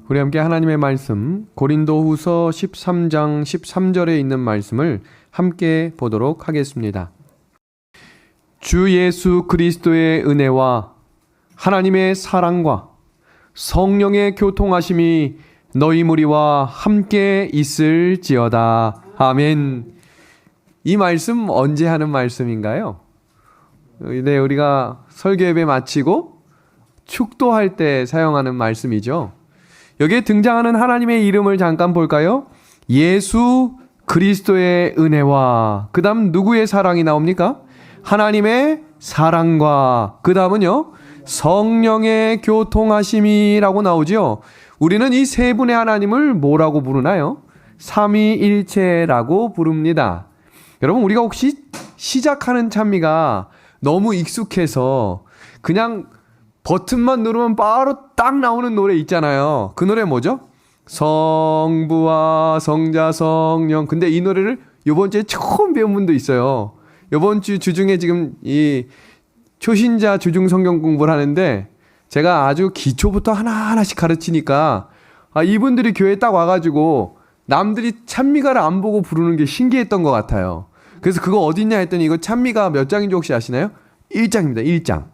우리 함께 하나님의 말씀 고린도후서 13장 13절에 있는 말씀을 함께 보도록 하겠습니다. 주 예수 그리스도의 은혜와 하나님의 사랑과 성령의 교통하심이 너희 무리와 함께 있을지어다. 아멘. 이 말씀 언제 하는 말씀인가요? 네, 우리가 설교 예배 마치고 축도할 때 사용하는 말씀이죠. 여기에 등장하는 하나님의 이름을 잠깐 볼까요? 예수 그리스도의 은혜와, 그 다음 누구의 사랑이 나옵니까? 하나님의 사랑과, 그 다음은요, 성령의 교통하심이라고 나오죠. 우리는 이 세 분의 하나님을 뭐라고 부르나요? 삼위일체라고 부릅니다. 여러분, 우리가 혹시 시작하는 찬미가 너무 익숙해서 그냥 버튼만 누르면 바로 딱 나오는 노래 있잖아요. 그 노래 뭐죠? 성부와 성자 성령. 근데 이 노래를 이번 주에 처음 배운 분도 있어요. 이번 주 주중에 지금 이 초신자 주중 성경 공부를 하는데 제가 아주 기초부터 하나하나씩 가르치니까 이분들이 교회에 딱 와가지고 남들이 찬미가를 안 보고 부르는 게 신기했던 것 같아요. 그래서 그거 어딨냐 했더니 이거 찬미가 몇 장인지 혹시 아시나요? 1장입니다. 1장.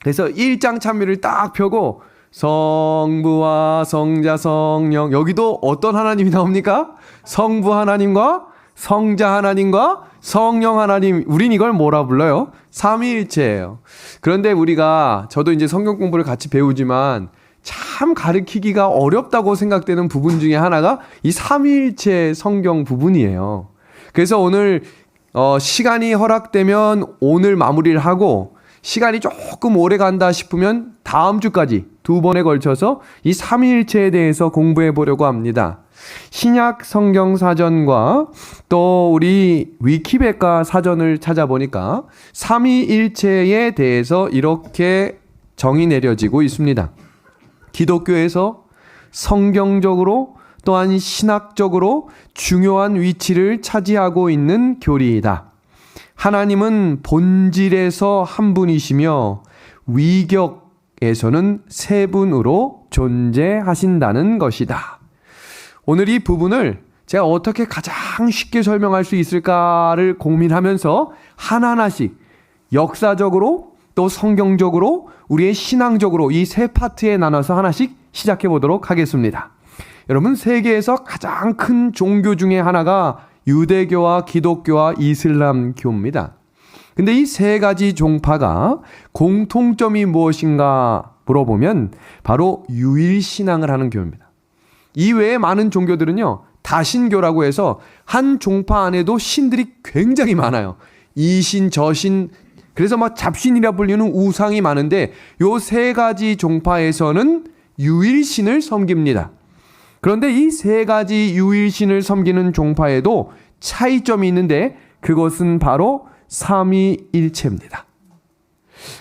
그래서 1장 찬미를 딱 펴고 성부와 성자 성령, 여기도 어떤 하나님이 나옵니까? 성부 하나님과 성자 하나님과 성령 하나님. 우린 이걸 뭐라 불러요? 삼위일체예요. 그런데 우리가, 저도 이제 성경 공부를 같이 배우지만 참 가르치기가 어렵다고 생각되는 부분 중에 하나가 이 삼위일체 성경 부분이에요. 그래서 오늘 시간이 허락되면 오늘 마무리를 하고, 시간이 조금 오래 간다 싶으면 다음 주까지 2번에 걸쳐서 이 삼위일체에 대해서 공부해 보려고 합니다. 신약 성경 사전과 또 우리 위키백과 사전을 찾아보니까 삼위일체에 대해서 이렇게 정의 내려지고 있습니다. 기독교에서 성경적으로 또한 신학적으로 중요한 위치를 차지하고 있는 교리이다. 하나님은 본질에서 한 분이시며 위격에서는 세 분으로 존재하신다는 것이다. 오늘 이 부분을 제가 어떻게 가장 쉽게 설명할 수 있을까를 고민하면서 하나하나씩 역사적으로 또 성경적으로 우리의 신앙적으로 이 세 파트에 나눠서 하나씩 시작해 보도록 하겠습니다. 여러분, 세계에서 가장 큰 종교 중에 하나가 유대교와 기독교와 이슬람교입니다. 근데 이 세 가지 종파가 공통점이 무엇인가 물어보면 바로 유일신앙을 하는 교입니다. 이 외에 많은 종교들은요, 다신교라고 해서 한 종파 안에도 신들이 굉장히 많아요. 이신, 저신, 그래서 막 잡신이라 불리는 우상이 많은데 요 세 가지 종파에서는 유일신을 섬깁니다. 그런데 이 세 가지 유일신을 섬기는 종파에도 차이점이 있는데 그것은 바로 삼위일체입니다.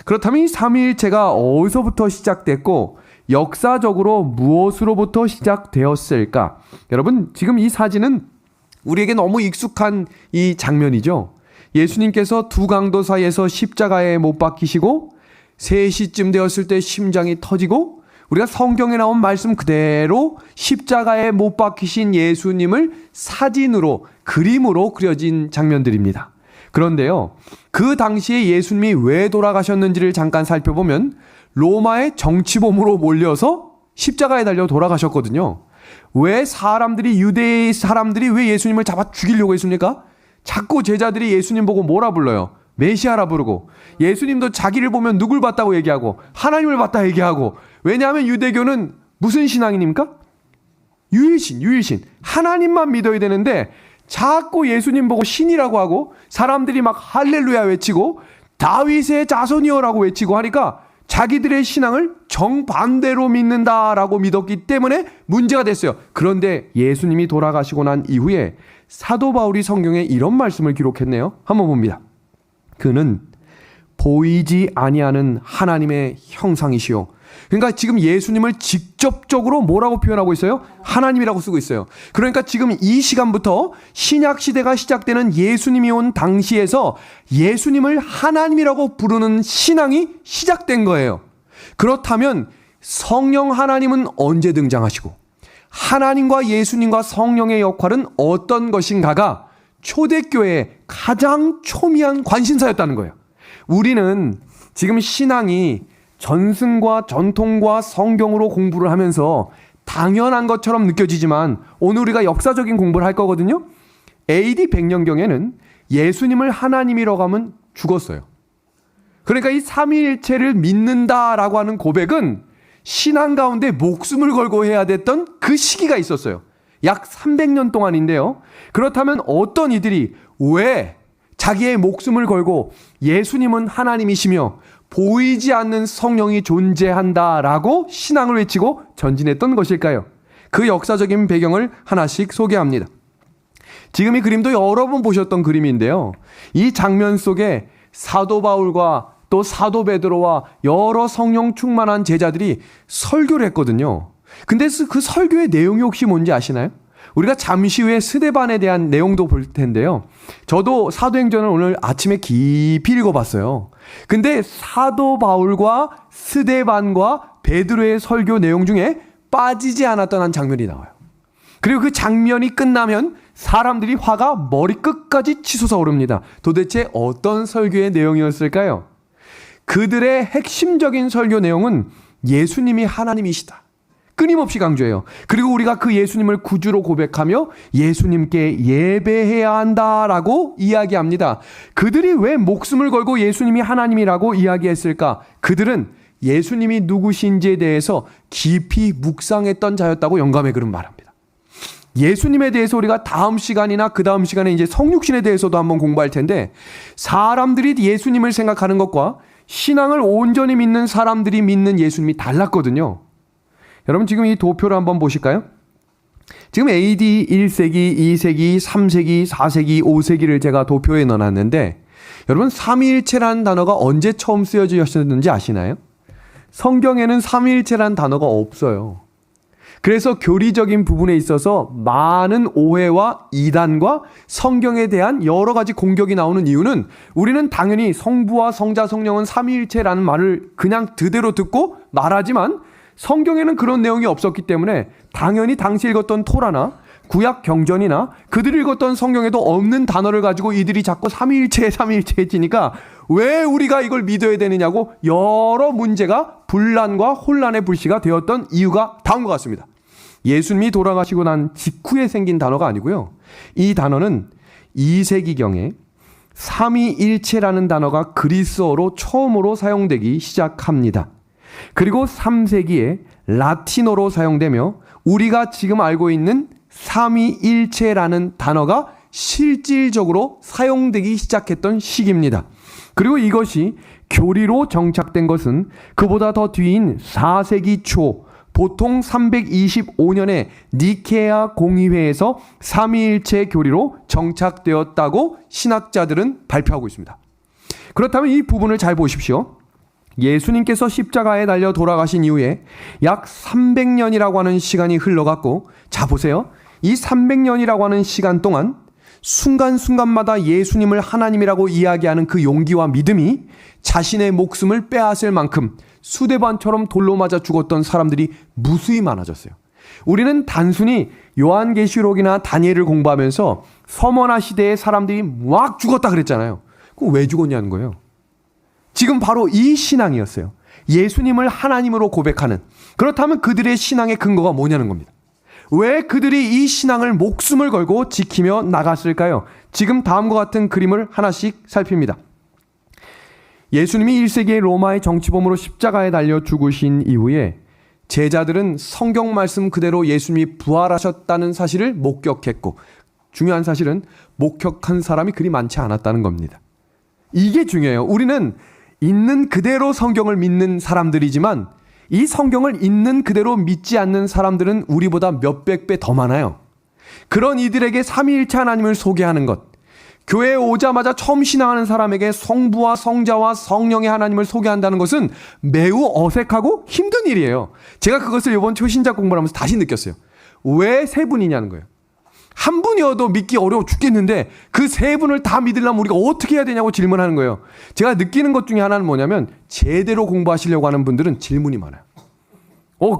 그렇다면 이 삼위일체가 어디서부터 시작됐고 역사적으로 무엇으로부터 시작되었을까? 여러분, 지금 이 사진은 우리에게 너무 익숙한 이 장면이죠. 예수님께서 두 강도 사이에서 십자가에 못 박히시고 3시쯤 되었을 때 심장이 터지고 우리가 성경에 나온 말씀 그대로 십자가에 못 박히신 예수님을 사진으로, 그림으로 그려진 장면들입니다. 그런데요, 그 당시에 예수님이 왜 돌아가셨는지를 잠깐 살펴보면 로마의 정치범으로 몰려서 십자가에 달려 돌아가셨거든요. 왜 유대의 사람들이 왜 예수님을 잡아 죽이려고 했습니까? 자꾸 제자들이 예수님 보고 뭐라 불러요? 메시아라 부르고, 예수님도 자기를 보면 누굴 봤다고 얘기하고 하나님을 봤다 얘기하고. 왜냐하면 유대교는 무슨 신앙입니까? 유일신. 하나님만 믿어야 되는데 자꾸 예수님 보고 신이라고 하고 사람들이 막 할렐루야 외치고 다윗의 자손이여라고 외치고 하니까 자기들의 신앙을 정반대로 믿는다라고 믿었기 때문에 문제가 됐어요. 그런데 예수님이 돌아가시고 난 이후에 사도 바울이 성경에 이런 말씀을 기록했네요. 한번 봅니다. 그는 보이지 아니하는 하나님의 형상이시요. 그러니까 지금 예수님을 직접적으로 뭐라고 표현하고 있어요? 하나님이라고 쓰고 있어요. 그러니까 지금 이 시간부터 신약 시대가 시작되는 예수님이 온 당시에서 예수님을 하나님이라고 부르는 신앙이 시작된 거예요. 그렇다면 성령 하나님은 언제 등장하시고 하나님과 예수님과 성령의 역할은 어떤 것인가가 초대교회의 가장 초미한 관심사였다는 거예요. 우리는 지금 신앙이 전승과 전통과 성경으로 공부를 하면서 당연한 것처럼 느껴지지만 오늘 우리가 역사적인 공부를 할 거거든요. AD 100년경에는 예수님을 하나님이라고 하면 죽었어요. 그러니까 이 삼위일체를 믿는다라고 하는 고백은 신앙 가운데 목숨을 걸고 해야 됐던 그 시기가 있었어요. 약 300년 동안인데요. 그렇다면 어떤 이들이 왜 자기의 목숨을 걸고 예수님은 하나님이시며 보이지 않는 성령이 존재한다라고 신앙을 외치고 전진했던 것일까요? 그 역사적인 배경을 하나씩 소개합니다. 지금 이 그림도 여러 번 보셨던 그림인데요. 이 장면 속에 사도 바울과 또 사도 베드로와 여러 성령 충만한 제자들이 설교를 했거든요. 근데 그 설교의 내용이 혹시 뭔지 아시나요? 우리가 잠시 후에 스데반에 대한 내용도 볼 텐데요. 저도 사도행전을 오늘 아침에 깊이 읽어봤어요. 근데 사도 바울과 스데반과 베드로의 설교 내용 중에 빠지지 않았던 한 장면이 나와요. 그리고 그 장면이 끝나면 사람들이 화가 머리끝까지 치솟아 오릅니다. 도대체 어떤 설교의 내용이었을까요? 그들의 핵심적인 설교 내용은 예수님이 하나님이시다. 끊임없이 강조해요. 그리고 우리가 그 예수님을 구주로 고백하며 예수님께 예배해야 한다라고 이야기합니다. 그들이 왜 목숨을 걸고 예수님이 하나님이라고 이야기했을까? 그들은 예수님이 누구신지에 대해서 깊이 묵상했던 자였다고 영감의 글은 말합니다. 예수님에 대해서 우리가 다음 시간이나 그 다음 시간에 이제 성육신에 대해서도 한번 공부할 텐데 사람들이 예수님을 생각하는 것과 신앙을 온전히 믿는 사람들이 믿는 예수님이 달랐거든요. 여러분 지금 이 도표를 한번 보실까요? 지금 AD 1세기, 2세기, 3세기, 4세기, 5세기를 제가 도표에 넣어놨는데 여러분 삼위일체라는 단어가 언제 처음 쓰여졌는지 아시나요? 성경에는 삼위일체라는 단어가 없어요. 그래서 교리적인 부분에 있어서 많은 오해와 이단과 성경에 대한 여러 가지 공격이 나오는 이유는 우리는 당연히 성부와 성자 성령은 삼위일체라는 말을 그냥 그대로 듣고 말하지만 성경에는 그런 내용이 없었기 때문에 당연히 당시 읽었던 토라나 구약 경전이나 그들이 읽었던 성경에도 없는 단어를 가지고 이들이 자꾸 삼위일체 삼위일체해지니까 왜 우리가 이걸 믿어야 되느냐고 여러 문제가 분란과 혼란의 불씨가 되었던 이유가 다음과 같습니다. 예수님이 돌아가시고 난 직후에 생긴 단어가 아니고요. 이 단어는 2세기경에 삼위일체라는 단어가 그리스어로 처음으로 사용되기 시작합니다. 그리고 3세기에 라틴어로 사용되며 우리가 지금 알고 있는 삼위일체라는 단어가 실질적으로 사용되기 시작했던 시기입니다. 그리고 이것이 교리로 정착된 것은 그보다 더 뒤인 4세기 초 보통 325년에 니케아 공의회에서 삼위일체 교리로 정착되었다고 신학자들은 발표하고 있습니다. 그렇다면 이 부분을 잘 보십시오. 예수님께서 십자가에 달려 돌아가신 이후에 약 300년이라고 하는 시간이 흘러갔고, 자 보세요. 이 300년이라고 하는 시간 동안 순간순간마다 예수님을 하나님이라고 이야기하는 그 용기와 믿음이 자신의 목숨을 빼앗을 만큼 수대반처럼 돌로 맞아 죽었던 사람들이 무수히 많아졌어요. 우리는 단순히 요한계시록이나 다니엘을 공부하면서 서머나 시대의 사람들이 막 죽었다 그랬잖아요. 그럼 왜 죽었냐는 거예요. 지금 바로 이 신앙이었어요. 예수님을 하나님으로 고백하는. 그렇다면 그들의 신앙의 근거가 뭐냐는 겁니다. 왜 그들이 이 신앙을 목숨을 걸고 지키며 나갔을까요? 지금 다음과 같은 그림을 하나씩 살핍니다. 예수님이 1세기의 로마의 정치범으로 십자가에 달려 죽으신 이후에 제자들은 성경 말씀 그대로 예수님이 부활하셨다는 사실을 목격했고, 중요한 사실은 목격한 사람이 그리 많지 않았다는 겁니다. 이게 중요해요. 우리는 있는 그대로 성경을 믿는 사람들이지만 이 성경을 있는 그대로 믿지 않는 사람들은 우리보다 몇백 배 더 많아요. 그런 이들에게 삼위일체 하나님을 소개하는 것, 교회에 오자마자 처음 신앙하는 사람에게 성부와 성자와 성령의 하나님을 소개한다는 것은 매우 어색하고 힘든 일이에요. 제가 그것을 이번 초신자 공부를 하면서 다시 느꼈어요. 왜 세 분이냐는 거예요. 한 분이어도 믿기 어려워 죽겠는데 그 세 분을 다 믿으려면 우리가 어떻게 해야 되냐고 질문하는 거예요. 제가 느끼는 것 중에 하나는 뭐냐면 제대로 공부하시려고 하는 분들은 질문이 많아요.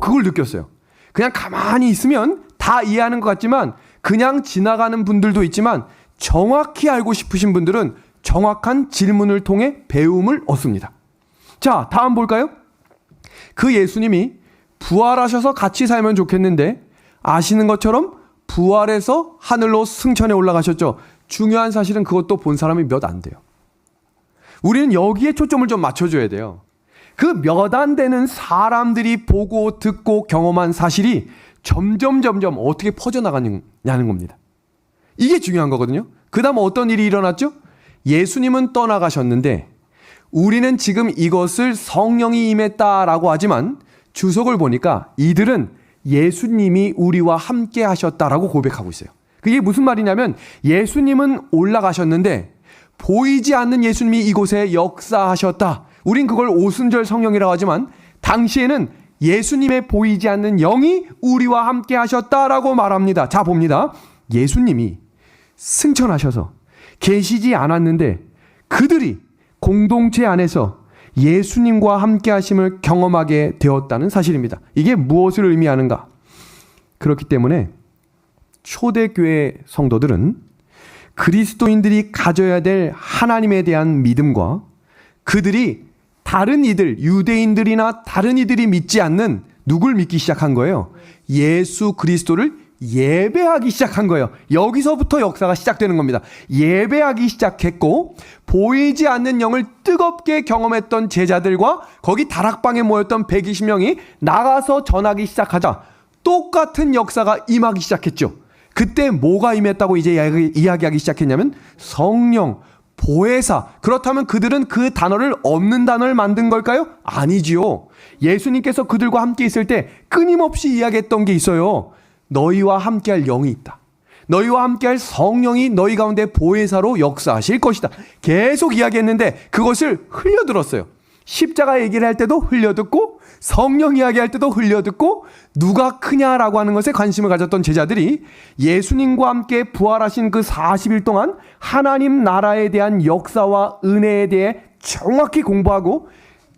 그걸 느꼈어요. 그냥 가만히 있으면 다 이해하는 것 같지만 그냥 지나가는 분들도 있지만 정확히 알고 싶으신 분들은 정확한 질문을 통해 배움을 얻습니다. 자, 다음 볼까요? 그 예수님이 부활하셔서 같이 살면 좋겠는데 아시는 것처럼 부활해서 하늘로 승천해 올라가셨죠. 중요한 사실은 그것도 본 사람이 몇 안 돼요. 우리는 여기에 초점을 좀 맞춰줘야 돼요. 그 몇 안 되는 사람들이 보고 듣고 경험한 사실이 점점 어떻게 퍼져나가냐는 겁니다. 이게 중요한 거거든요. 그 다음 어떤 일이 일어났죠? 예수님은 떠나가셨는데 우리는 지금 이것을 성령이 임했다라고 하지만 주석을 보니까 이들은 예수님이 우리와 함께 하셨다라고 고백하고 있어요. 그게 무슨 말이냐면 예수님은 올라가셨는데 보이지 않는 예수님이 이곳에 역사하셨다. 우린 그걸 오순절 성령이라고 하지만 당시에는 예수님의 보이지 않는 영이 우리와 함께 하셨다라고 말합니다. 자, 봅니다. 예수님이 승천하셔서 계시지 않았는데 그들이 공동체 안에서 예수님과 함께 하심을 경험하게 되었다는 사실입니다. 이게 무엇을 의미하는가? 그렇기 때문에 초대교회 성도들은 그리스도인들이 가져야 될 하나님에 대한 믿음과 그들이 다른 이들, 유대인들이나 다른 이들이 믿지 않는 누굴 믿기 시작한 거예요? 예수 그리스도를 예배하기 시작한 거예요. 여기서부터 역사가 시작되는 겁니다. 예배하기 시작했고 보이지 않는 영을 뜨겁게 경험했던 제자들과 거기 다락방에 모였던 120명이 나가서 전하기 시작하자 똑같은 역사가 임하기 시작했죠. 그때 뭐가 임했다고 이제 이야기하기 시작했냐면 성령, 보혜사. 그렇다면 그들은 그 단어를 없는 단어를 만든 걸까요? 아니지요. 예수님께서 그들과 함께 있을 때 끊임없이 이야기했던 게 있어요. 너희와 함께할 영이 있다. 너희와 함께할 성령이 너희 가운데 보혜사로 역사하실 것이다. 계속 이야기했는데 그것을 흘려들었어요. 십자가 얘기를 할 때도 흘려듣고 성령 이야기할 때도 흘려듣고 누가 크냐라고 하는 것에 관심을 가졌던 제자들이 예수님과 함께 부활하신 그 40일 동안 하나님 나라에 대한 역사와 은혜에 대해 정확히 공부하고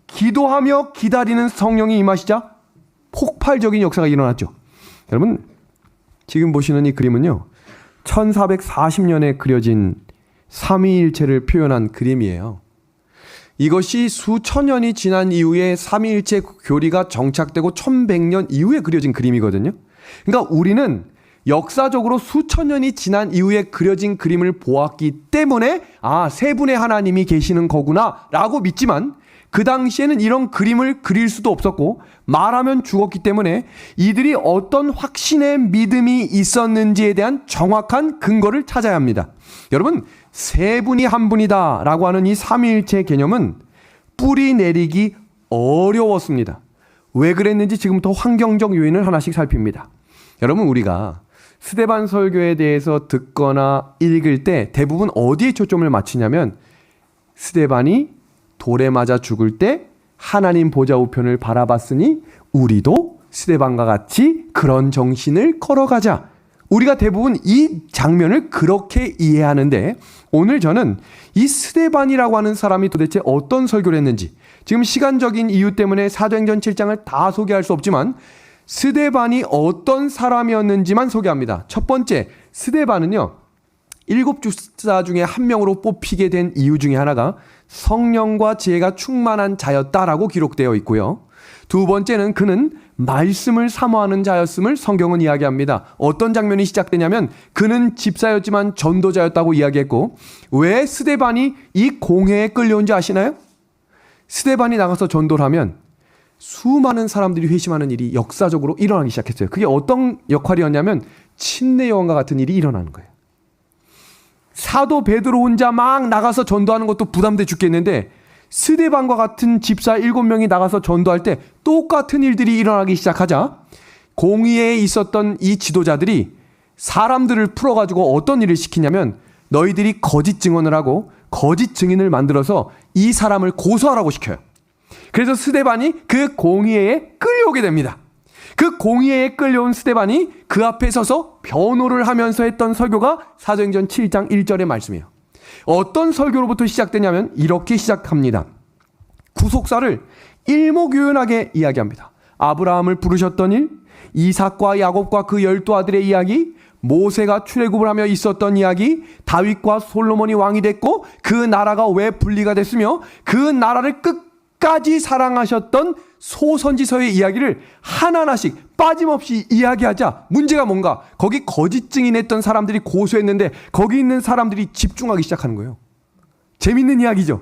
기도하며 기다리는 성령이 임하시자 폭발적인 역사가 일어났죠. 여러분, 지금 보시는 이 그림은요, 1440년에 그려진 삼위일체를 표현한 그림이에요. 이것이 수천 년이 지난 이후에 삼위일체 교리가 정착되고 1100년 이후에 그려진 그림이거든요. 그러니까 우리는 역사적으로 수천 년이 지난 이후에 그려진 그림을 보았기 때문에 세 분의 하나님이 계시는 거구나 라고 믿지만 그 당시에는 이런 그림을 그릴 수도 없었고 말하면 죽었기 때문에 이들이 어떤 확신의 믿음이 있었는지에 대한 정확한 근거를 찾아야 합니다. 여러분, 세 분이 한 분이다 라고 하는 이 삼위일체 개념은 뿌리 내리기 어려웠습니다. 왜 그랬는지 지금부터 환경적 요인을 하나씩 살핍니다. 여러분, 우리가 스데반 설교에 대해서 듣거나 읽을 때 대부분 어디에 초점을 맞추냐면 스데반이 돌에 맞아 죽을 때 하나님 보좌 우편을 바라봤으니 우리도 스데반과 같이 그런 정신을 걸어가자. 우리가 대부분 이 장면을 그렇게 이해하는데 오늘 저는 이 스데반이라고 하는 사람이 도대체 어떤 설교를 했는지, 지금 시간적인 이유 때문에 사도행전 7장을 다 소개할 수 없지만 스데반이 어떤 사람이었는지만 소개합니다. 첫 번째, 스데반은요 7주사 중에 한 명으로 뽑히게 된 이유 중에 하나가 성령과 지혜가 충만한 자였다라고 기록되어 있고요. 두 번째는 그는 말씀을 사모하는 자였음을 성경은 이야기합니다. 어떤 장면이 시작되냐면 그는 집사였지만 전도자였다고 이야기했고, 왜 스데반이 이 공회에 끌려온지 아시나요? 스데반이 나가서 전도를 하면 수많은 사람들이 회심하는 일이 역사적으로 일어나기 시작했어요. 그게 어떤 역할이었냐면 침례 요한과 같은 일이 일어나는 거예요. 사도 베드로 혼자 막 나가서 전도하는 것도 부담돼 죽겠는데 스데반과 같은 집사 7명이 나가서 전도할 때 똑같은 일들이 일어나기 시작하자 공의에 있었던 이 지도자들이 사람들을 풀어가지고 어떤 일을 시키냐면 너희들이 거짓 증언을 하고 거짓 증인을 만들어서 이 사람을 고소하라고 시켜요. 그래서 스데반이 그 공의회에 끌려오게 됩니다. 그 공의회에 끌려온 스데반이 그 앞에 서서 변호를 하면서 했던 설교가 사도행전 7장 1절의 말씀이에요. 어떤 설교로부터 시작되냐면 이렇게 시작합니다. 구속사를 일목요연하게 이야기합니다. 아브라함을 부르셨던 일, 이삭과 야곱과 그 12아들의 이야기, 모세가 출애굽을 하며 있었던 이야기, 다윗과 솔로몬이 왕이 됐고 그 나라가 왜 분리가 됐으며 그 나라를 끝까지 사랑하셨던 소선지서의 이야기를 하나하나씩 빠짐없이 이야기하자 문제가 뭔가? 거기 거짓 증인했던 사람들이 고소했는데 거기 있는 사람들이 집중하기 시작하는 거예요. 재밌는 이야기죠.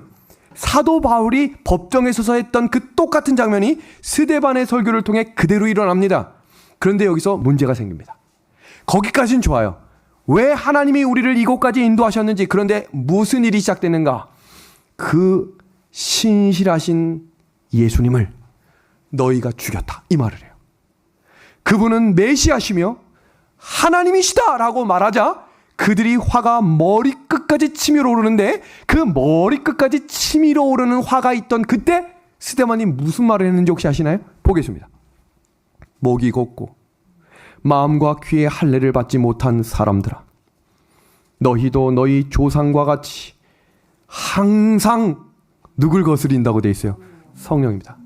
사도 바울이 법정에 서서 했던 그 똑같은 장면이 스데반의 설교를 통해 그대로 일어납니다. 그런데 여기서 문제가 생깁니다. 거기까지는 좋아요. 왜 하나님이 우리를 이곳까지 인도하셨는지, 그런데 무슨 일이 시작되는가? 그 신실하신 예수님을 너희가 죽였다, 이 말을 해요. 그분은 메시아시며 하나님이시다라고 말하자 그들이 화가 머리끝까지 치밀어 오르는데, 그 머리끝까지 치밀어 오르는 화가 있던 그때 스데반이 무슨 말을 했는지 혹시 아시나요? 보겠습니다. 목이 곱고 마음과 귀에 할례를 받지 못한 사람들아, 너희도 너희 조상과 같이 항상 누굴 거스린다고 돼 있어요? 성령입니다.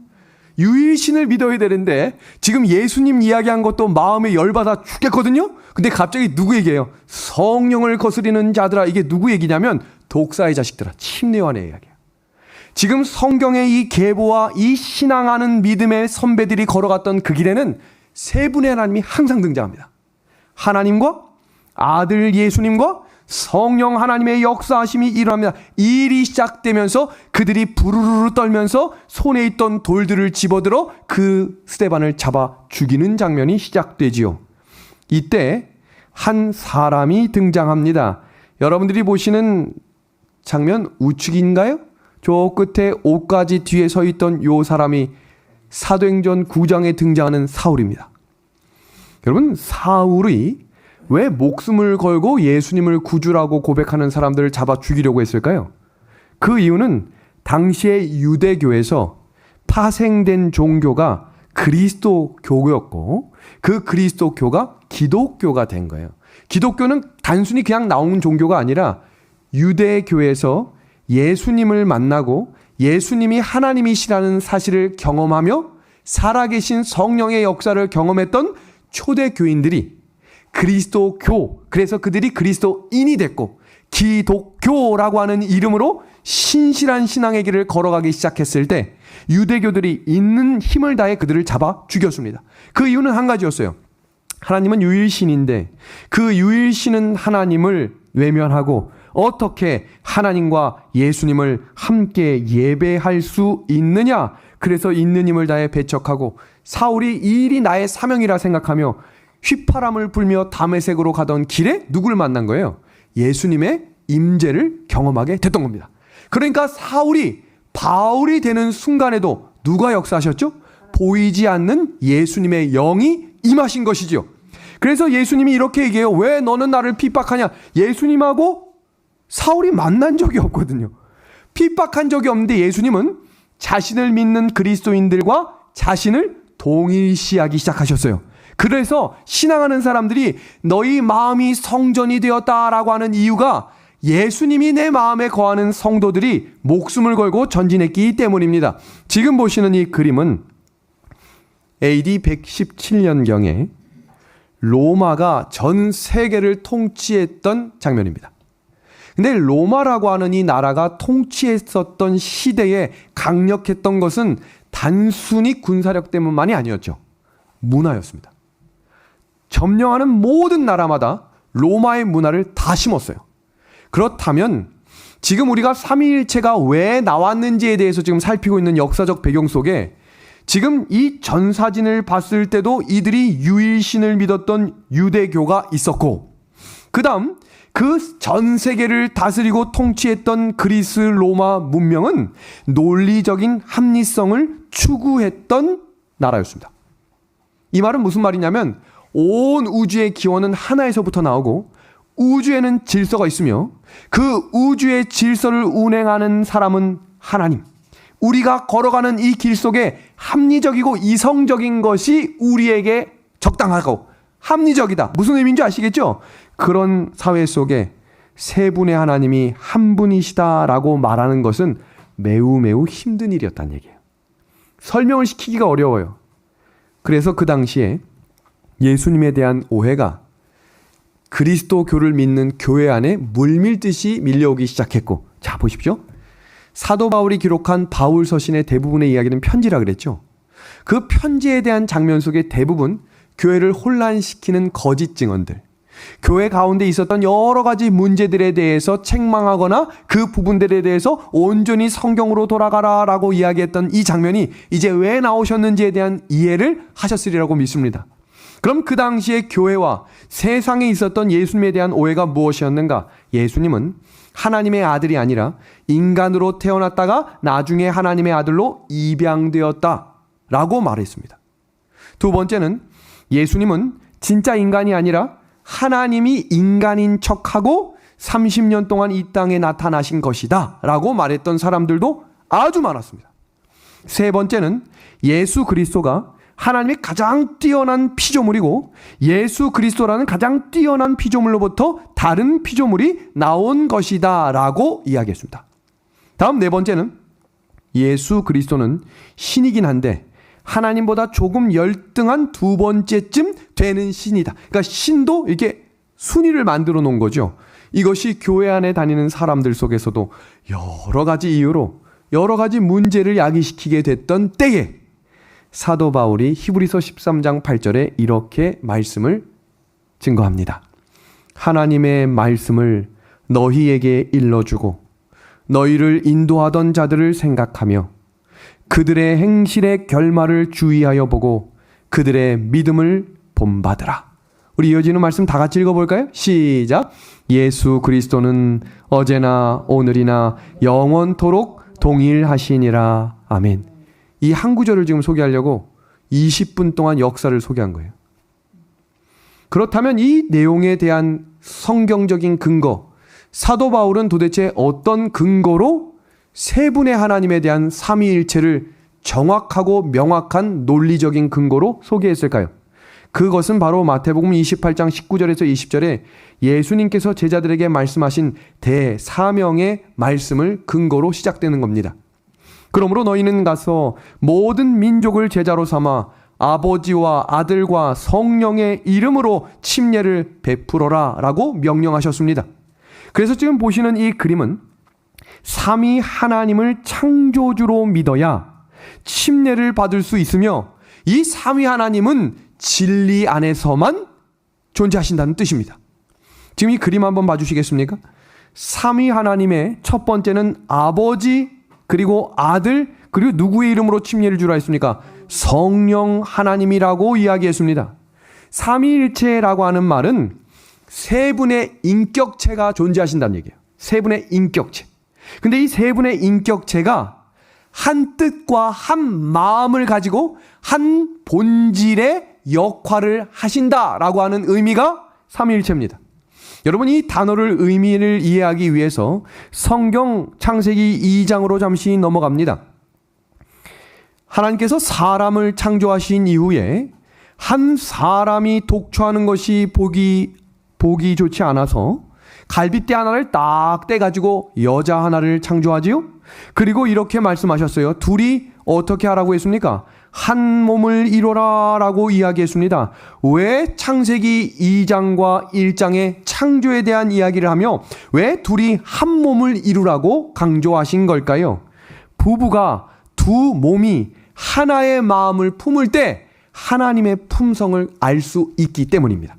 유일신을 믿어야 되는데 지금 예수님 이야기한 것도 마음에 열받아 죽겠거든요. 근데 갑자기 누구 얘기예요? 성령을 거스리는 자들아. 이게 누구 얘기냐면 독사의 자식들아, 침례요한의 이야기예요. 지금 성경의 이 계보와 이 신앙하는 믿음의 선배들이 걸어갔던 그 길에는 세 분의 하나님이 항상 등장합니다. 하나님과 아들 예수님과 성령 하나님의 역사하심이 일어납니다. 이 일이 시작되면서 그들이 부르르 떨면서 손에 있던 돌들을 집어들어 그 스데반을 잡아 죽이는 장면이 시작되지요. 이때 한 사람이 등장합니다. 여러분들이 보시는 장면 우측인가요? 저 끝에 옷가지 뒤에 서 있던 요 사람이 사도행전 9장에 등장하는 사울입니다. 여러분, 사울이 왜 목숨을 걸고 예수님을 구주라고 고백하는 사람들을 잡아 죽이려고 했을까요? 그 이유는 당시의 유대교에서 파생된 종교가 그리스도교였고 그 그리스도교가 기독교가 된 거예요. 기독교는 단순히 그냥 나온 종교가 아니라 유대교에서 예수님을 만나고 예수님이 하나님이시라는 사실을 경험하며 살아계신 성령의 역사를 경험했던 초대교인들이 그리스도교, 그래서 그들이 그리스도인이 됐고 기독교라고 하는 이름으로 신실한 신앙의 길을 걸어가기 시작했을 때 유대교들이 있는 힘을 다해 그들을 잡아 죽였습니다. 그 이유는 한 가지였어요. 하나님은 유일신인데 그 유일신은 하나님을 외면하고 어떻게 하나님과 예수님을 함께 예배할 수 있느냐? 그래서 있는 힘을 다해 배척하고 사울이 이 일이 나의 사명이라 생각하며 휘파람을 불며 다메섹으로 가던 길에 누굴 만난 거예요? 예수님의 임재를 경험하게 됐던 겁니다. 그러니까 사울이 바울이 되는 순간에도 누가 역사하셨죠? 보이지 않는 예수님의 영이 임하신 것이지요. 그래서 예수님이 이렇게 얘기해요. 왜 너는 나를 핍박하냐? 예수님하고 사울이 만난 적이 없거든요. 핍박한 적이 없는데 예수님은 자신을 믿는 그리스도인들과 자신을 동일시하기 시작하셨어요. 그래서 신앙하는 사람들이 너희 마음이 성전이 되었다라고 하는 이유가 예수님이 내 마음에 거하는 성도들이 목숨을 걸고 전진했기 때문입니다. 지금 보시는 이 그림은 AD 117년경에 로마가 전 세계를 통치했던 장면입니다. 근데 로마라고 하는 이 나라가 통치했었던 시대에 강력했던 것은 단순히 군사력 때문만이 아니었죠. 문화였습니다. 점령하는 모든 나라마다 로마의 문화를 다 심었어요. 그렇다면 지금 우리가 삼위일체가 왜 나왔는지에 대해서 지금 살피고 있는 역사적 배경 속에 지금 이 전사진을 봤을 때도 이들이 유일신을 믿었던 유대교가 있었고, 그 다음 그 전 세계를 다스리고 통치했던 그리스 로마 문명은 논리적인 합리성을 추구했던 나라였습니다. 이 말은 무슨 말이냐면 온 우주의 기원은 하나에서부터 나오고 우주에는 질서가 있으며 그 우주의 질서를 운행하는 사람은 하나님. 우리가 걸어가는 이 길 속에 합리적이고 이성적인 것이 우리에게 적당하고 합리적이다. 무슨 의미인지 아시겠죠? 그런 사회 속에 세 분의 하나님이 한 분이시다라고 말하는 것은 매우 매우 힘든 일이었다는 얘기예요. 설명을 시키기가 어려워요. 그래서 그 당시에 예수님에 대한 오해가 그리스도교를 믿는 교회 안에 물밀듯이 밀려오기 시작했고, 자 보십시오. 사도 바울이 기록한 바울 서신의 대부분의 이야기는 편지라 그랬죠. 그 편지에 대한 장면 속에 대부분 교회를 혼란시키는 거짓 증언들, 교회 가운데 있었던 여러 가지 문제들에 대해서 책망하거나 그 부분들에 대해서 온전히 성경으로 돌아가라라고 이야기했던 이 장면이 이제 왜 나오셨는지에 대한 이해를 하셨으리라고 믿습니다. 그럼 그 당시에 교회와 세상에 있었던 예수님에 대한 오해가 무엇이었는가? 예수님은 하나님의 아들이 아니라 인간으로 태어났다가 나중에 하나님의 아들로 입양되었다라고 말했습니다. 두 번째는 예수님은 진짜 인간이 아니라 하나님이 인간인 척하고 30년 동안 이 땅에 나타나신 것이다 라고 말했던 사람들도 아주 많았습니다. 세 번째는 예수 그리스도가 하나님의 가장 뛰어난 피조물이고 예수 그리스도라는 가장 뛰어난 피조물로부터 다른 피조물이 나온 것이다 라고 이야기했습니다. 다음 네 번째는 예수 그리스도는 신이긴 한데 하나님보다 조금 열등한 두 번째쯤 되는 신이다. 그러니까 신도 이렇게 순위를 만들어 놓은 거죠. 이것이 교회 안에 다니는 사람들 속에서도 여러 가지 이유로 여러 가지 문제를 야기시키게 됐던 때에 사도 바울이 히브리서 13장 8절에 이렇게 말씀을 증거합니다. 하나님의 말씀을 너희에게 일러주고 너희를 인도하던 자들을 생각하며 그들의 행실의 결말을 주의하여 보고 그들의 믿음을 본받으라. 우리 이어지는 말씀 다 같이 읽어볼까요? 시작. 예수 그리스도는 어제나 오늘이나 영원토록 동일하시니라. 아멘. 이 한 구절을 지금 소개하려고 20분 동안 역사를 소개한 거예요. 그렇다면 이 내용에 대한 성경적인 근거, 사도 바울은 도대체 어떤 근거로 세 분의 하나님에 대한 삼위일체를 정확하고 명확한 논리적인 근거로 소개했을까요? 그것은 바로 마태복음 28장 19절에서 20절에 예수님께서 제자들에게 말씀하신 대사명의 말씀을 근거로 시작되는 겁니다. 그러므로 너희는 가서 모든 민족을 제자로 삼아 아버지와 아들과 성령의 이름으로 침례를 베풀어라 라고 명령하셨습니다. 그래서 지금 보시는 이 그림은 삼위 하나님을 창조주로 믿어야 침례를 받을 수 있으며 이 삼위 하나님은 진리 안에서만 존재하신다는 뜻입니다. 지금 이 그림 한번 봐주시겠습니까? 삼위 하나님의 첫 번째는 아버지 그리고 아들 그리고 누구의 이름으로 침례를 주라 했습니까? 성령 하나님이라고 이야기했습니다. 삼위일체라고 하는 말은 세 분의 인격체가 존재하신다는 얘기예요. 세 분의 인격체. 근데 이 세 분의 인격체가 한 뜻과 한 마음을 가지고 한 본질의 역할을 하신다라고 하는 의미가 삼위일체입니다. 여러분 이 단어를 의미를 이해하기 위해서 성경 창세기 2장으로 잠시 넘어갑니다. 하나님께서 사람을 창조하신 이후에 한 사람이 독초하는 것이 보기 좋지 않아서 갈빗대 하나를 딱 떼가지고 여자 하나를 창조하지요. 그리고 이렇게 말씀하셨어요. 둘이 어떻게 하라고 했습니까? 한 몸을 이루라 라고 이야기했습니다. 왜 창세기 2장과 1장의 창조에 대한 이야기를 하며 왜 둘이 한 몸을 이루라고 강조하신 걸까요? 부부가 두 몸이 하나의 마음을 품을 때 하나님의 품성을 알 수 있기 때문입니다.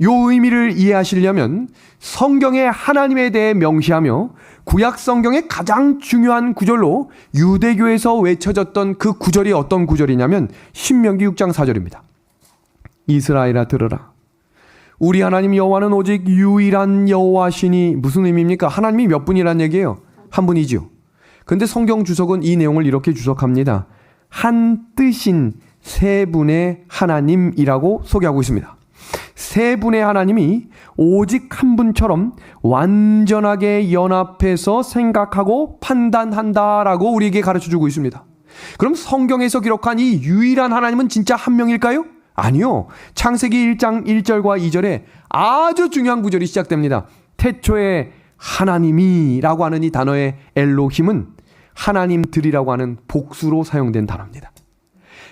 이 의미를 이해하시려면 성경에 하나님에 대해 명시하며 구약 성경의 가장 중요한 구절로 유대교에서 외쳐졌던 그 구절이 어떤 구절이냐면 신명기 6장 4절입니다. 이스라엘아 들으라. 우리 하나님 여호와는 오직 유일한 여호와시니. 무슨 의미입니까? 하나님이 몇 분이란 얘기예요? 한 분이죠. 근데 성경 주석은 이 내용을 이렇게 주석합니다. 한 뜻인 세 분의 하나님이라고 소개하고 있습니다. 세 분의 하나님이 오직 한 분처럼 완전하게 연합해서 생각하고 판단한다라고 우리에게 가르쳐주고 있습니다. 그럼 성경에서 기록한 이 유일한 하나님은 진짜 한 명일까요? 아니요. 창세기 1장 1절과 2절에 아주 중요한 구절이 시작됩니다. 태초에 하나님이라고 하는 이 단어의 엘로힘은 하나님들이라고 하는 복수로 사용된 단어입니다.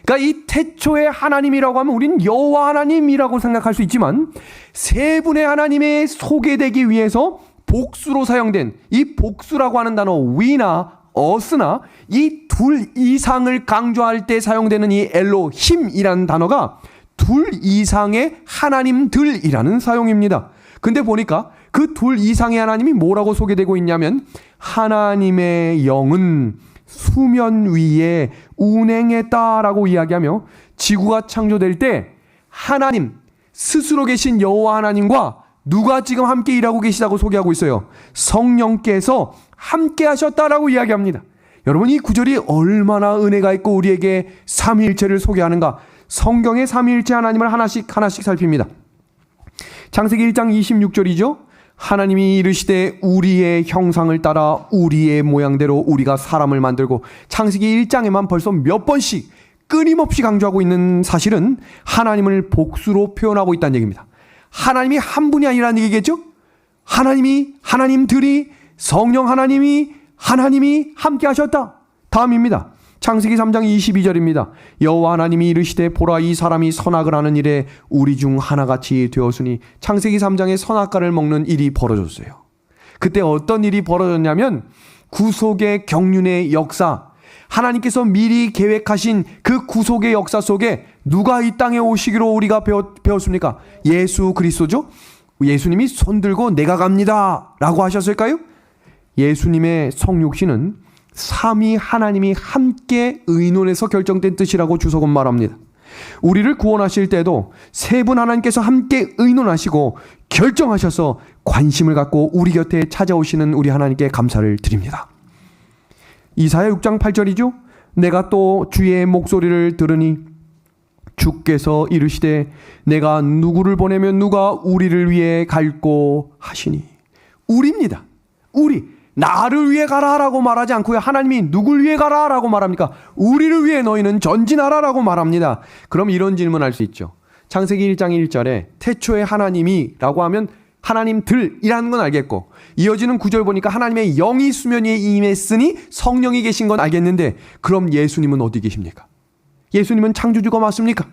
그러니까 이 태초의 하나님이라고 하면 우리는 여호와 하나님이라고 생각할 수 있지만 세 분의 하나님에 소개되기 위해서 복수로 사용된 이 복수라고 하는 단어 위나 어스나 이 둘 이상을 강조할 때 사용되는 이 엘로힘이라는 단어가 둘 이상의 하나님들이라는 사용입니다. 근데 보니까 그 둘 이상의 하나님이 뭐라고 소개되고 있냐면 하나님의 영은 수면 위에 운행했다라고 이야기하며 지구가 창조될 때 하나님 스스로 계신 여호와 하나님과 누가 지금 함께 일하고 계시다고 소개하고 있어요. 성령께서 함께 하셨다라고 이야기합니다. 여러분 이 구절이 얼마나 은혜가 있고 우리에게 삼위일체를 소개하는가. 성경의 삼위일체 하나님을 하나씩 살핍니다. 창세기 1장 26절이죠. 하나님이 이르시되 우리의 형상을 따라 우리의 모양대로 우리가 사람을 만들고. 창세기 1장에만 벌써 몇 번씩 끊임없이 강조하고 있는 사실은 하나님을 복수로 표현하고 있다는 얘기입니다. 하나님이 한 분이 아니라는 얘기겠죠? 하나님들이 성령 하나님이 함께 하셨다. 다음입니다. 창세기 3장 22절입니다. 여호와 하나님이 이르시되 보라 이 사람이 선악을 하는 일에 우리 중 하나같이 되었으니. 창세기 3장에 선악과를 먹는 일이 벌어졌어요. 그때 어떤 일이 벌어졌냐면 구속의 경륜의 역사, 하나님께서 미리 계획하신 그 구속의 역사 속에 누가 이 땅에 오시기로 우리가 배웠습니까? 예수 그리스도죠. 예수님이 손들고 내가 갑니다 라고 하셨을까요? 예수님의 성육신은 삼위 하나님이 함께 의논해서 결정된 뜻이라고 주석은 말합니다. 우리를 구원하실 때도 세 분 하나님께서 함께 의논하시고 결정하셔서 관심을 갖고 우리 곁에 찾아오시는 우리 하나님께 감사를 드립니다. 이사야 6장 8절이죠. 내가 또 주의 목소리를 들으니 주께서 이르시되 내가 누구를 보내면 누가 우리를 위해 갈고 하시니. 우리입니다. 우리. 나를 위해 가라라고 말하지 않고요. 하나님이 누굴 위해 가라라고 말합니까? 우리를 위해 너희는 전진하라라고 말합니다. 그럼 이런 질문할 수 있죠. 창세기 1장 1절에 태초에 하나님이라고 하면 하나님들이라는 건 알겠고 이어지는 구절 보니까 하나님의 영이 수면 위에 임했으니 성령이 계신 건 알겠는데 그럼 예수님은 어디 계십니까? 예수님은 창조주가 맞습니까?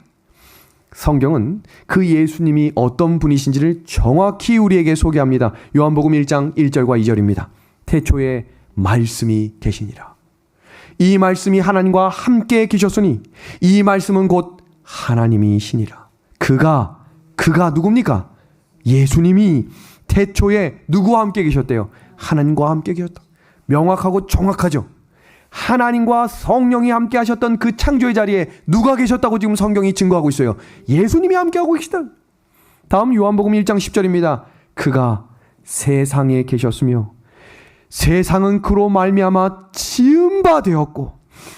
성경은 그 예수님이 어떤 분이신지를 정확히 우리에게 소개합니다. 요한복음 1장 1절과 2절입니다. 태초에 말씀이 계시니라. 이 말씀이 하나님과 함께 계셨으니 이 말씀은 곧 하나님이시니라. 그가 누굽니까? 예수님이 태초에 누구와 함께 계셨대요? 하나님과 함께 계셨다. 명확하고 정확하죠. 하나님과 성령이 함께 하셨던 그 창조의 자리에 누가 계셨다고 지금 성경이 증거하고 있어요? 예수님이 함께하고 계시다. 다음 요한복음 1장 10절입니다. 그가 세상에 계셨으며 세상은 그로 말미암아 지은 바 되었고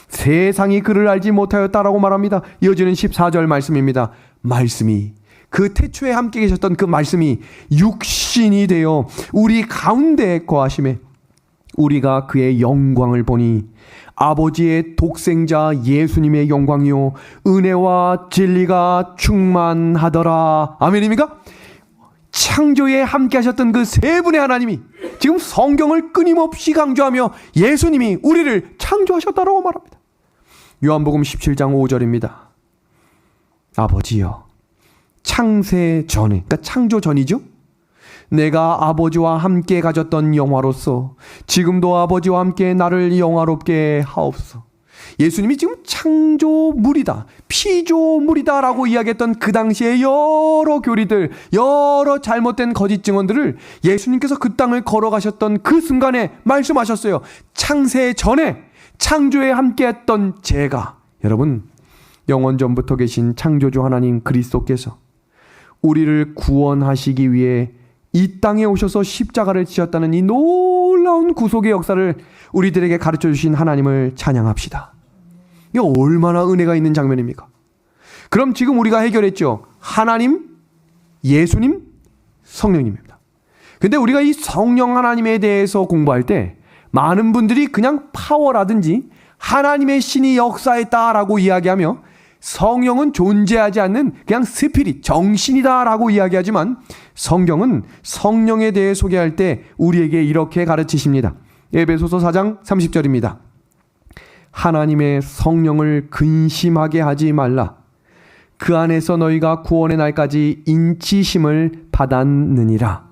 세상이 그를 알지 못하였다라고 말합니다. 이어지는 14절 말씀입니다. 말씀이 그 태초에 함께 계셨던 그 말씀이 육신이 되어 우리 가운데 거하심에 우리가 그의 영광을 보니 아버지의 독생자 예수님의 영광이요 은혜와 진리가 충만하더라. 아멘입니까? 창조에 함께 하셨던 그 세 분의 하나님이 지금 성경을 끊임없이 강조하며 예수님이 우리를 창조하셨다라고 말합니다. 요한복음 17장 5절입니다. 아버지여 창세 전에, 그러니까 창조 전이죠. 내가 아버지와 함께 가졌던 영화로서 지금도 아버지와 함께 나를 영화롭게 하옵소서. 예수님이 지금 창조물이다, 피조물이다 라고 이야기했던 그 당시의 여러 교리들, 여러 잘못된 거짓 증언들을 예수님께서 그 땅을 걸어가셨던 그 순간에 말씀하셨어요. 창세 전에 창조에 함께했던 제가, 여러분 영원 전부터 계신 창조주 하나님 그리스도께서 우리를 구원하시기 위해 이 땅에 오셔서 십자가를 지셨다는 이 놀라운 구속의 역사를 우리들에게 가르쳐 주신 하나님을 찬양합시다. 이게 얼마나 은혜가 있는 장면입니까? 그럼 지금 우리가 해결했죠. 하나님, 예수님, 성령님입니다. 근데 우리가 이 성령 하나님에 대해서 공부할 때 많은 분들이 그냥 파워라든지 하나님의 신이 역사했다라고 이야기하며 성령은 존재하지 않는 그냥 스피릿, 정신이다라고 이야기하지만 성경은 성령에 대해 소개할 때 우리에게 이렇게 가르치십니다. 에베소서 4장 30절입니다. 하나님의 성령을 근심하게 하지 말라. 그 안에서 너희가 구원의 날까지 인치심을 받았느니라.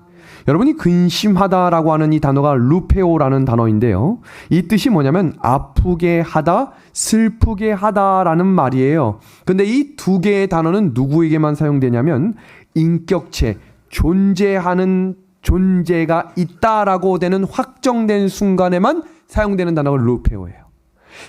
여러분이 근심하다라고 하는 이 단어가 루페오라는 단어인데요. 이 뜻이 뭐냐면 아프게 하다, 슬프게 하다라는 말이에요. 근데 이 두 개의 단어는 누구에게만 사용되냐면 인격체, 존재하는 존재가 있다라고 되는 확정된 순간에만 사용되는 단어가 루페오예요.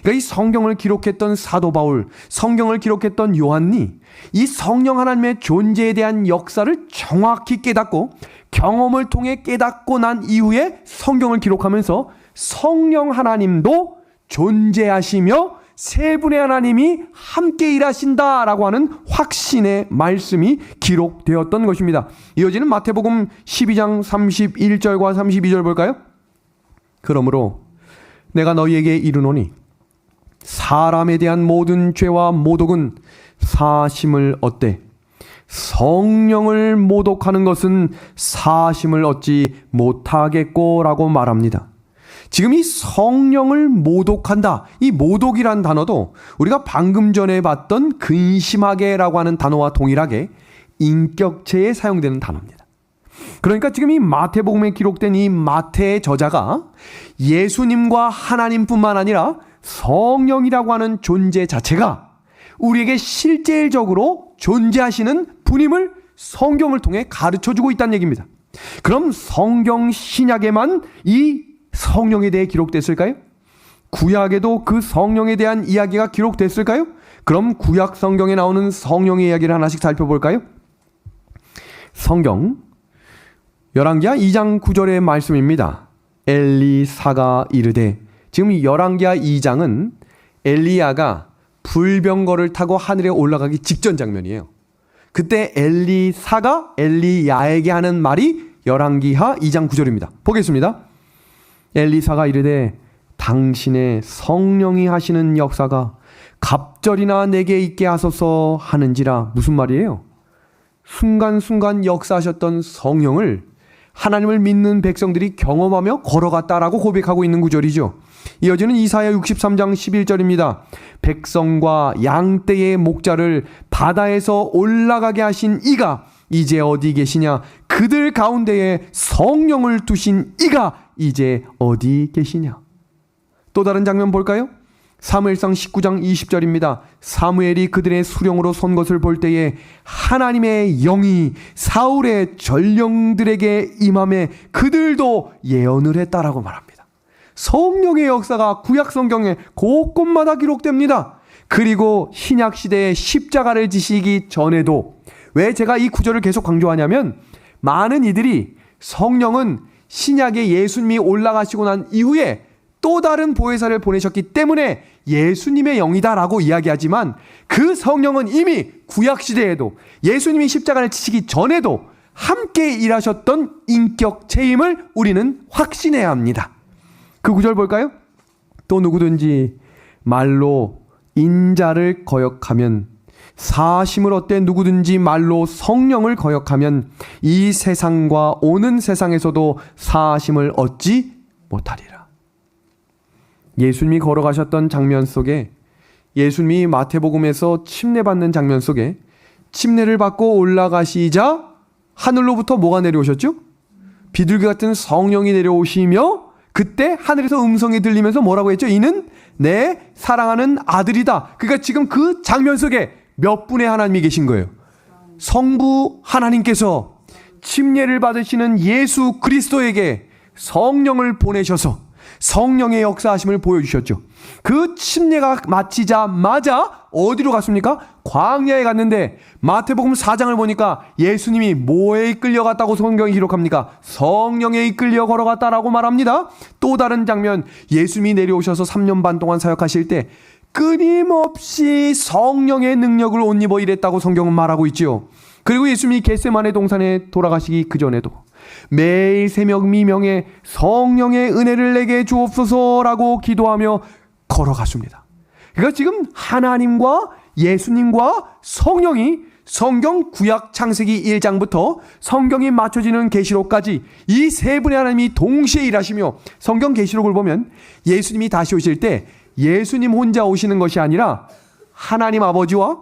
그러니까 이 성경을 기록했던 사도 바울, 성경을 기록했던 요한이 이 성령 하나님의 존재에 대한 역사를 정확히 깨닫고 경험을 통해 깨닫고 난 이후에 성경을 기록하면서 성령 하나님도 존재하시며 세 분의 하나님이 함께 일하신다라고 하는 확신의 말씀이 기록되었던 것입니다. 이어지는 마태복음 12장 31절과 32절 볼까요? 그러므로 내가 너희에게 이르노니 사람에 대한 모든 죄와 모독은 사심을 얻되 성령을 모독하는 것은 사심을 얻지 못하겠고라고 말합니다. 지금 이 성령을 모독한다, 이 모독이란 단어도 우리가 방금 전에 봤던 근심하게라고 하는 단어와 동일하게 인격체에 사용되는 단어입니다. 그러니까 지금 이 마태복음에 기록된 이 마태의 저자가 예수님과 하나님뿐만 아니라 성령이라고 하는 존재 자체가 우리에게 실질적으로 존재하시는 분임을 성경을 통해 가르쳐주고 있다는 얘기입니다. 그럼 성경 신약에만 이 성령에 대해 기록됐을까요? 구약에도 그 성령에 대한 이야기가 기록됐을까요? 그럼 구약 성경에 나오는 성령의 이야기를 하나씩 살펴볼까요? 성경 열왕기하 2장 9절의 말씀입니다. 엘리사가 이르되, 지금 열왕기하 2장은 엘리야가 불병거를 타고 하늘에 올라가기 직전 장면이에요. 그때 엘리사가 엘리야에게 하는 말이 열왕기하 2장 9절입니다. 보겠습니다. 엘리사가 이르되 당신의 성령이 하시는 역사가 갑절이나 내게 있게 하소서 하는지라. 무슨 말이에요? 순간순간 역사하셨던 성령을 하나님을 믿는 백성들이 경험하며 걸어갔다라고 고백하고 있는 구절이죠. 이어지는 이사야 63장 11절입니다. 백성과 양떼의 목자를 바다에서 올라가게 하신 이가 이제 어디 계시냐? 그들 가운데에 성령을 두신 이가 이제 어디 계시냐? 또 다른 장면 볼까요? 사무엘상 19장 20절입니다. 사무엘이 그들의 수령으로 선 것을 볼 때에 하나님의 영이 사울의 전령들에게 임함에 그들도 예언을 했다라고 말합니다. 성령의 역사가 구약 성경에 곳곳마다 기록됩니다. 그리고 신약 시대에 십자가를 지시기 전에도, 왜 제가 이 구절을 계속 강조하냐면 많은 이들이 성령은 신약에 예수님이 올라가시고 난 이후에 또 다른 보혜사를 보내셨기 때문에 예수님의 영이다라고 이야기하지만 그 성령은 이미 구약시대에도 예수님이 십자가를 지시기 전에도 함께 일하셨던 인격체임을 우리는 확신해야 합니다. 그 구절 볼까요? 또 누구든지 말로 인자를 거역하면 사심을 얻되 누구든지 말로 성령을 거역하면 이 세상과 오는 세상에서도 사심을 얻지 못하리라. 예수님이 걸어가셨던 장면 속에, 예수님이 마태복음에서 침례받는 장면 속에 침례를 받고 올라가시자 하늘로부터 뭐가 내려오셨죠? 비둘기 같은 성령이 내려오시며 그때 하늘에서 음성이 들리면서 뭐라고 했죠? 이는 내 사랑하는 아들이다. 그러니까 지금 그 장면 속에 몇 분의 하나님이 계신 거예요? 성부 하나님께서 침례를 받으시는 예수 그리스도에게 성령을 보내셔서 성령의 역사하심을 보여주셨죠. 그 침례가 마치자마자 어디로 갔습니까? 광야에 갔는데 마태복음 4장을 보니까 예수님이 뭐에 이끌려갔다고 성경이 기록합니까? 성령에 이끌려 걸어갔다라고 말합니다. 또 다른 장면, 예수님이 내려오셔서 3년 반 동안 사역하실 때 끊임없이 성령의 능력을 옷 입어 일했다고 성경은 말하고 있죠. 그리고 예수님이 겟세마네 동산에 돌아가시기 그전에도 매일 새벽 미명에 성령의 은혜를 내게 주옵소서라고 기도하며 걸어갔습니다. 그러니까 지금 하나님과 예수님과 성령이 성경 구약 창세기 1장부터 성경이 맞춰지는 계시록까지 이 세 분의 하나님이 동시에 일하시며, 성경 계시록을 보면 예수님이 다시 오실 때 예수님 혼자 오시는 것이 아니라 하나님 아버지와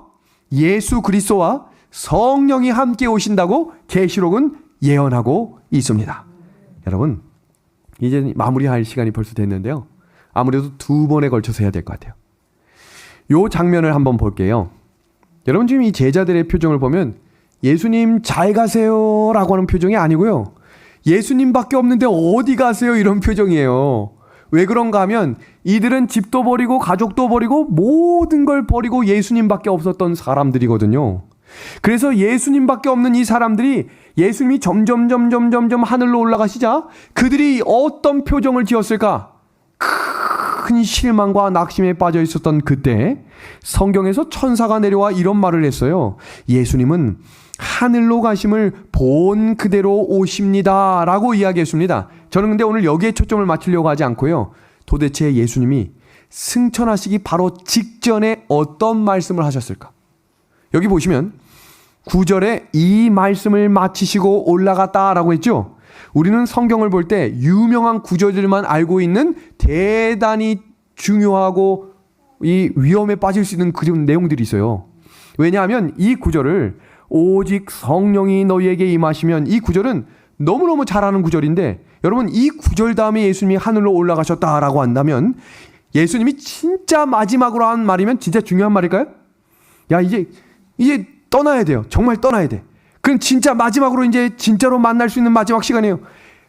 예수 그리스도와 성령이 함께 오신다고 계시록은 예언하고 있습니다. 여러분, 이제 마무리할 시간이 벌써 됐는데요. 아무래도 두 번에 걸쳐서 해야 될 것 같아요. 요 장면을 한번 볼게요. 여러분, 지금 이 제자들의 표정을 보면 예수님 잘 가세요 라고 하는 표정이 아니고요, 예수님밖에 없는데 어디 가세요 이런 표정이에요. 왜 그런가 하면 이들은 집도 버리고 가족도 버리고 모든 걸 버리고 예수님밖에 없었던 사람들이거든요. 그래서 예수님밖에 없는 이 사람들이 예수님이 점점 하늘로 올라가시자 그들이 어떤 표정을 지었을까? 큰 실망과 낙심에 빠져 있었던 그때 성경에서 천사가 내려와 이런 말을 했어요. 예수님은 하늘로 가심을 본 그대로 오십니다 라고 이야기했습니다. 저는 근데 오늘 여기에 초점을 맞추려고 하지 않고요, 도대체 예수님이 승천하시기 바로 직전에 어떤 말씀을 하셨을까? 여기 보시면 9절에 이 말씀을 마치시고 올라갔다라고 했죠. 우리는 성경을 볼 때 유명한 구절들만 알고 있는 대단히 중요하고 이 위험에 빠질 수 있는 그런 내용들이 있어요. 왜냐하면 이 구절을 오직 성령이 너희에게 임하시면, 이 구절은 너무너무 잘 아는 구절인데, 여러분 이 구절 다음에 예수님이 하늘로 올라가셨다라고 한다면 예수님이 진짜 마지막으로 한 말이면 진짜 중요한 말일까요? 야, 이제 떠나야 돼요. 정말 떠나야 돼. 그럼 진짜 마지막으로 이제 진짜로 만날 수 있는 마지막 시간이에요.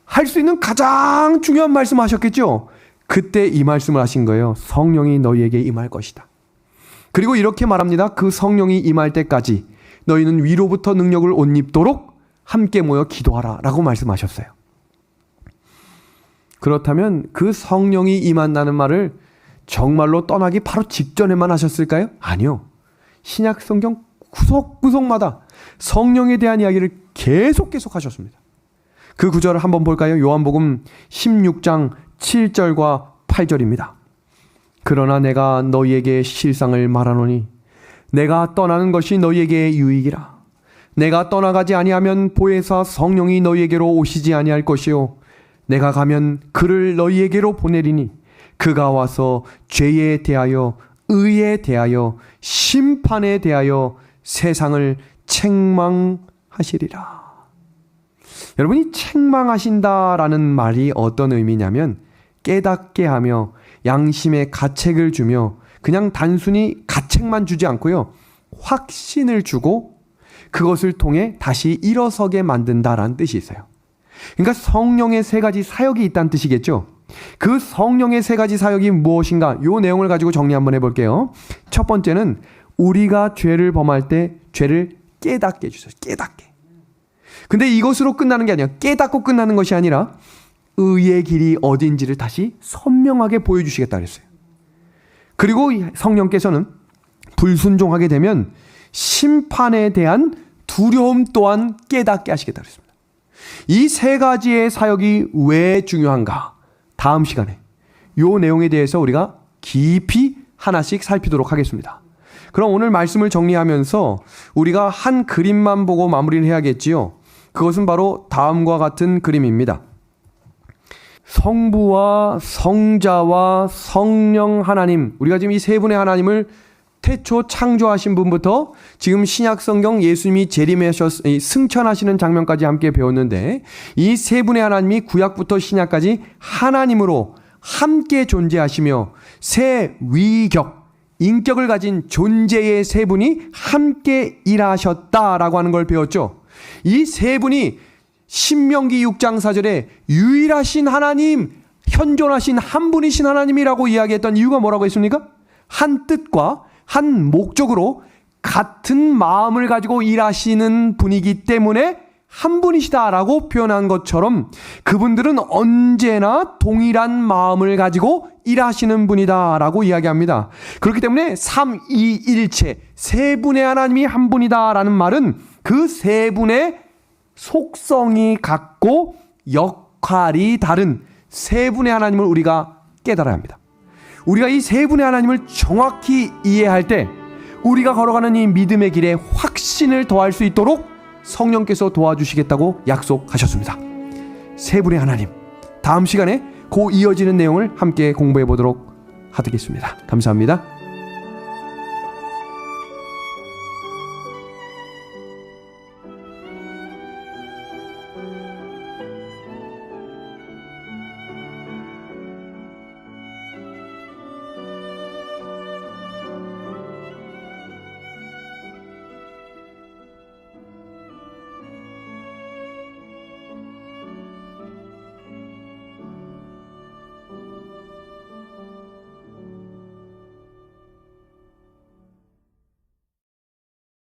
할 수 있는 가장 중요한 말씀 하셨겠죠? 그때 이 말씀을 하신 거예요. 성령이 너희에게 임할 것이다. 그리고 이렇게 말합니다. 그 성령이 임할 때까지 너희는 위로부터 능력을 옷 입도록 함께 모여 기도하라 라고 말씀하셨어요. 그렇다면 그 성령이 임한다는 말을 정말로 떠나기 바로 직전에만 하셨을까요? 아니요. 신약 성경 구석구석마다 성령에 대한 이야기를 계속 하셨습니다. 그 구절을 한번 볼까요? 요한복음 16장 7절과 8절입니다. 그러나 내가 너희에게 실상을 말하노니 내가 떠나는 것이 너희에게 유익이라. 내가 떠나가지 아니하면 보혜사 성령이 너희에게로 오시지 아니할 것이요 내가 가면 그를 너희에게로 보내리니 그가 와서 죄에 대하여 의에 대하여 심판에 대하여 세상을 책망하시리라. 여러분이 책망하신다라는 말이 어떤 의미냐면 깨닫게 하며 양심의 가책을 주며, 그냥 단순히 가책만 주지 않고요, 확신을 주고 그것을 통해 다시 일어서게 만든다라는 뜻이 있어요. 그러니까 성령의 세 가지 사역이 있다는 뜻이겠죠. 그 성령의 세 가지 사역이 무엇인가? 이 내용을 가지고 정리 한번 해볼게요. 첫 번째는 우리가 죄를 범할 때 죄를 깨닫게 해주세요. 깨닫게. 근데 이것으로 끝나는 게 아니라, 깨닫고 끝나는 것이 아니라 의의 길이 어딘지를 다시 선명하게 보여주시겠다 그랬어요. 그리고 성령께서는 불순종하게 되면 심판에 대한 두려움 또한 깨닫게 하시겠다 그랬습니다. 이 세 가지의 사역이 왜 중요한가? 다음 시간에 이 내용에 대해서 우리가 깊이 하나씩 살피도록 하겠습니다. 그럼 오늘 말씀을 정리하면서 우리가 한 그림만 보고 마무리를 해야겠지요. 그것은 바로 다음과 같은 그림입니다. 성부와 성자와 성령 하나님, 우리가 지금 이 세 분의 하나님을 태초 창조하신 분부터 지금 신약성경 예수님이 승천하시는 장면까지 함께 배웠는데, 이 세 분의 하나님이 구약부터 신약까지 하나님으로 함께 존재하시며 세 위격, 인격을 가진 존재의 세 분이 함께 일하셨다라고 하는 걸 배웠죠. 이 세 분이 신명기 6장 4절에 유일하신 하나님, 현존하신 한 분이신 하나님이라고 이야기했던 이유가 뭐라고 했습니까? 한 뜻과 한 목적으로 같은 마음을 가지고 일하시는 분이기 때문에 한 분이시다라고 표현한 것처럼 그분들은 언제나 동일한 마음을 가지고 일하시는 분이다라고 이야기합니다. 그렇기 때문에 삼위일체, 세 분의 하나님이 한 분이다라는 말은 그 세 분의 속성이 같고 역할이 다른 세 분의 하나님을 우리가 깨달아야 합니다. 우리가 이 세 분의 하나님을 정확히 이해할 때 우리가 걸어가는 이 믿음의 길에 확신을 더할 수 있도록 성령께서 도와주시겠다고 약속하셨습니다. 세 분의 하나님, 다음 시간에 그 이어지는 내용을 함께 공부해 보도록 하겠습니다. 감사합니다.